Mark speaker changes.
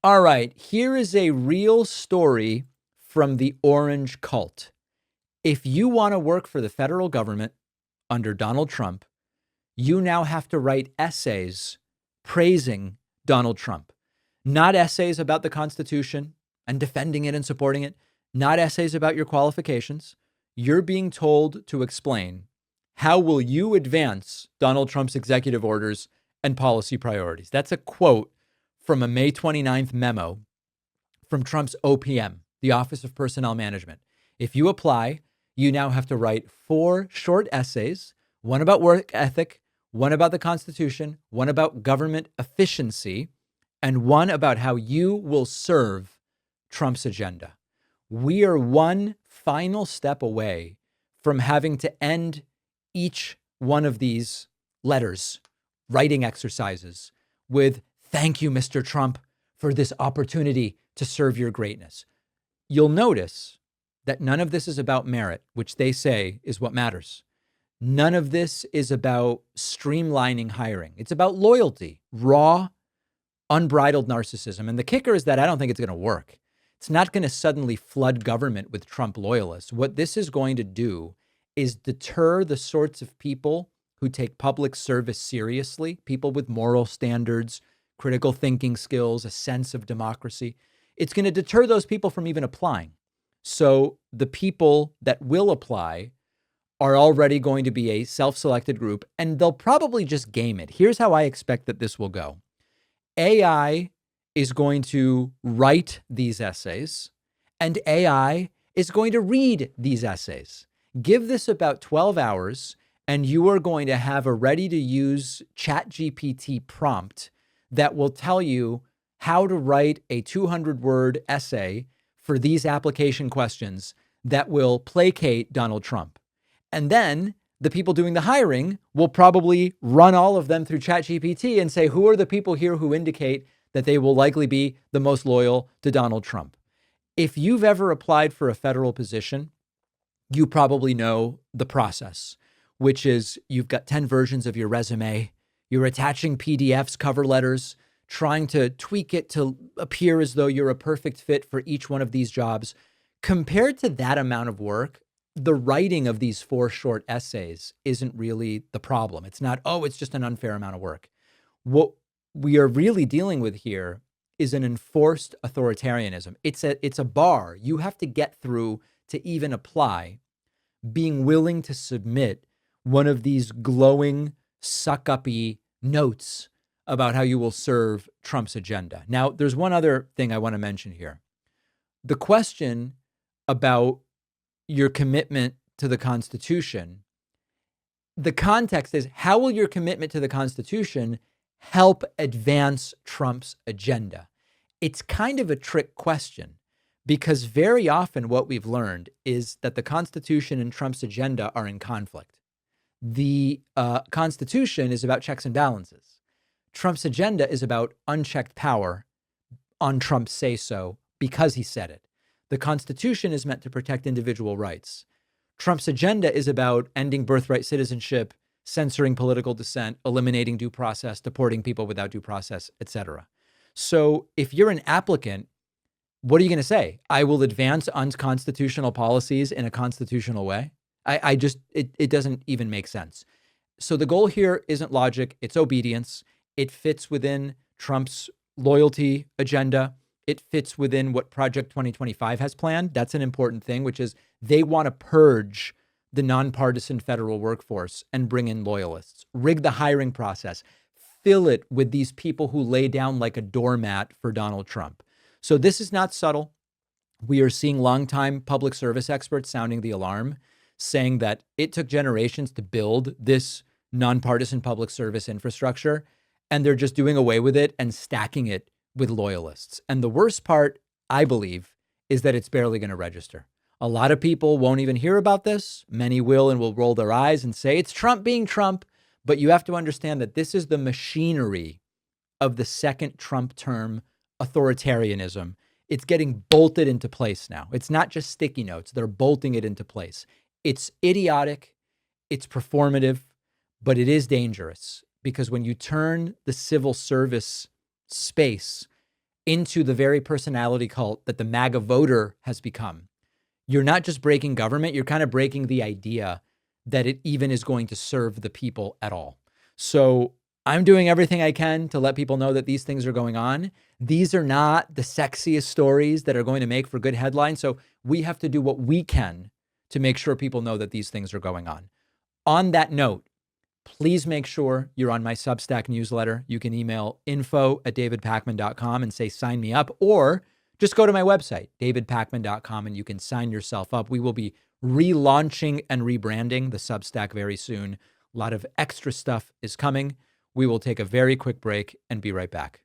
Speaker 1: All right, here is a real story from the Orange Cult. If you want to work for the federal government under Donald Trump, you now have to write essays praising Donald Trump. Not essays about the Constitution and defending it and supporting it, not essays about your qualifications. You're being told to explain how will you advance Donald Trump's executive orders and policy priorities. That's a quote from a May 29th memo from Trump's OPM, the Office of Personnel Management. If you apply, you now have to write 4 short essays, one about work ethic, one about the Constitution, one about government efficiency, and one about how you will serve Trump's agenda. We are one final step away from having to end each one of these letters, writing exercises, with "Thank you, Mr. Trump, for this opportunity to serve your greatness." You'll notice that none of this is about merit, which they say is what matters. None of this is about streamlining hiring. It's about loyalty, raw, unbridled narcissism. And the kicker is that I don't think it's going to work. It's not going to suddenly flood government with Trump loyalists. What this is going to do is deter the sorts of people who take public service seriously, people with moral standards, critical thinking skills, a sense of democracy. It's going to deter those people from even applying. So the people that will apply are already going to be a self-selected group, and they'll probably just game it. Here's how I expect that this will go. AI is going to write these essays, and AI is going to read these essays. Give this about 12 hours, and you are going to have a ready-to-use ChatGPT prompt that will tell you how to write a 200-word essay for these application questions that will placate Donald Trump. And then the people doing the hiring will probably run all of them through ChatGPT and say, who are the people here who indicate that they will likely be the most loyal to Donald Trump? If you've ever applied for a federal position, you probably know the process, which is you've got 10 versions of your resume. You're attaching PDFs, cover letters, trying to tweak it to appear as though you're a perfect fit for each one of these jobs. Compared to that amount of work, the writing of these 4 short essays isn't really the problem. It's not, oh, it's just an unfair amount of work. What we are really dealing with here is an enforced authoritarianism. It's a bar you have to get through to even apply, being willing to submit one of these glowing, suck-uppy notes about how you will serve Trump's agenda. Now, there's one other thing I want to mention here. The question about your commitment to the Constitution, the context is, how will your commitment to the Constitution help advance Trump's agenda? It's kind of a trick question, because very often what we've learned is that the Constitution and Trump's agenda are in conflict. The Constitution is about checks and balances. Trump's agenda is about unchecked power on Trump's say-so because he said it. The Constitution is meant to protect individual rights. Trump's agenda is about ending birthright citizenship, censoring political dissent, eliminating due process, deporting people without due process, etc. So if you're an applicant, what are you going to say? I will advance unconstitutional policies in a constitutional way? It doesn't even make sense. So the goal here isn't logic, it's obedience. It fits within Trump's loyalty agenda. It fits within what Project 2025 has planned. That's an important thing, which is they want to purge the nonpartisan federal workforce and bring in loyalists, rig the hiring process, fill it with these people who lay down like a doormat for Donald Trump. So this is not subtle. We are seeing longtime public service experts sounding the alarm, saying that it took generations to build this nonpartisan public service infrastructure, and they're just doing away with it and stacking it with loyalists. And the worst part, I believe, is that it's barely going to register. A lot of people won't even hear about this. Many will and will roll their eyes and say it's Trump being Trump. But you have to understand that this is the machinery of the second Trump term authoritarianism. It's getting bolted into place now. It's not just sticky notes. They're bolting it into place. It's idiotic. It's performative, but it is dangerous, because when you turn the civil service space into the very personality cult that the MAGA voter has become. You're not just breaking government, you're kind of breaking the idea that it even is going to serve the people at all. So I'm doing everything I can to let people know that these things are going on. These are not the sexiest stories that are going to make for good headlines. So we have to do what we can to make sure people know that these things are going on. On that note, please make sure you're on my Substack newsletter. You can email info@davidpakman.com and say, sign me up, or just go to my website, davidpakman.com, and you can sign yourself up. We will be relaunching and rebranding the Substack very soon. A lot of extra stuff is coming. We will take a very quick break and be right back.